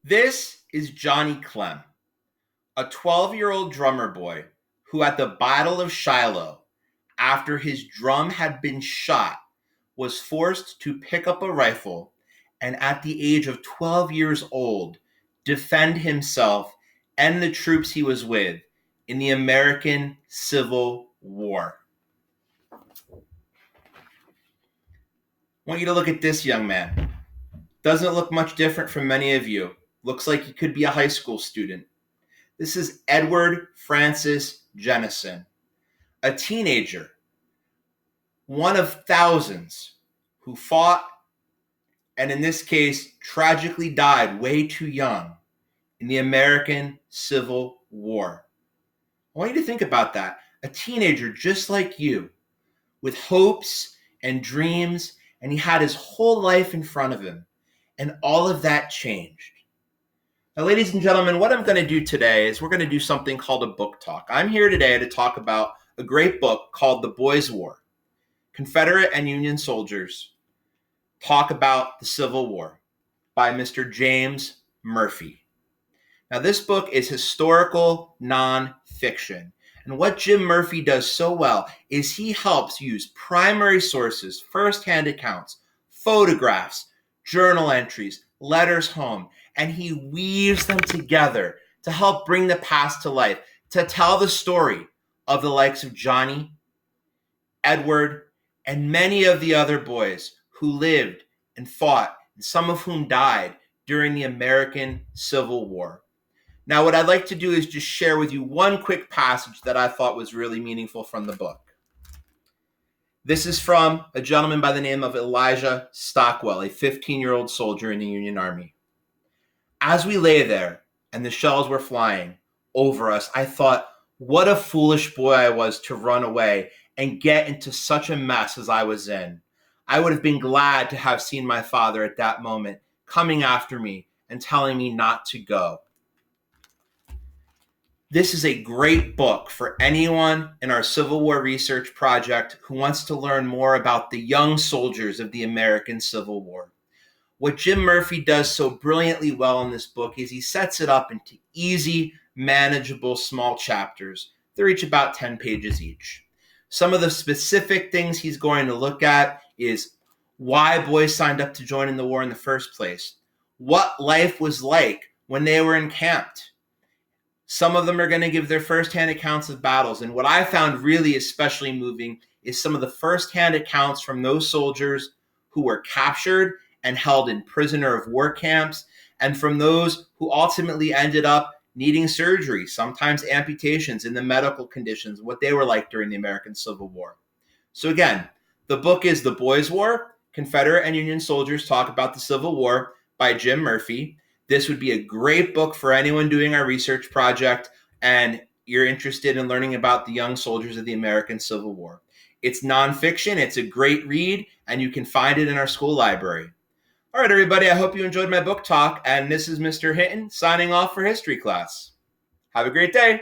This is Johnny Clem, a 12-year-old drummer boy who at the Battle of Shiloh, after his drum had been shot, was forced to pick up a rifle and at the age of 12 years old, defend himself and the troops he was with in the American Civil War. I want you to look at this young man. Doesn't look much different from many of you. Looks like he could be a high school student. This is Edward Francis Jennison, a teenager, one of thousands who fought and in this case tragically died way too young in the American Civil War. I want you to think about that. A teenager just like you with hopes and dreams, and he had his whole life in front of him, and all of that changed. Now, ladies and gentlemen, what I'm going to do today is we're going to do something called a book talk. I'm here today to talk about a great book called The Boys' War. Confederate and Union soldiers talk about the Civil War by Mr. James Murphy. Now, this book is historical nonfiction. And what Jim Murphy does so well is he helps use primary sources, firsthand accounts, photographs, journal entries, letters home, and he weaves them together to help bring the past to life, to tell the story of the likes of Johnny, Edward, and many of the other boys who lived and fought, and some of whom died during the American Civil War. Now, what I'd like to do is just share with you one quick passage that I thought was really meaningful from the book. This is from a gentleman by the name of Elijah Stockwell, a 15-year-old soldier in the Union Army. As we lay there and the shells were flying over us, I thought, what a foolish boy I was to run away and get into such a mess as I was in. I would have been glad to have seen my father at that moment coming after me and telling me not to go. This is a great book for anyone in our Civil War research project who wants to learn more about the young soldiers of the American Civil War. What Jim Murphy does so brilliantly well in this book is he sets it up into easy, manageable, small chapters. They're each about 10 pages each. Some of the specific things he's going to look at is why boys signed up to join in the war in the first place, what life was like when they were encamped. Some of them are going to give their firsthand accounts of battles. And what I found really especially moving is some of the firsthand accounts from those soldiers who were captured and held in prisoner of war camps, and from those who ultimately ended up needing surgery, sometimes amputations in the medical conditions, what they were like during the American Civil War. So again, the book is The Boys' War, Confederate and Union Soldiers Talk About the Civil War by Jim Murphy. This would be a great book for anyone doing our research project and you're interested in learning about the young soldiers of the American Civil War. It's nonfiction, it's a great read, and you can find it in our school library. All right, everybody, I hope you enjoyed my book talk, and this is Mr. Hinton signing off for history class. Have a great day.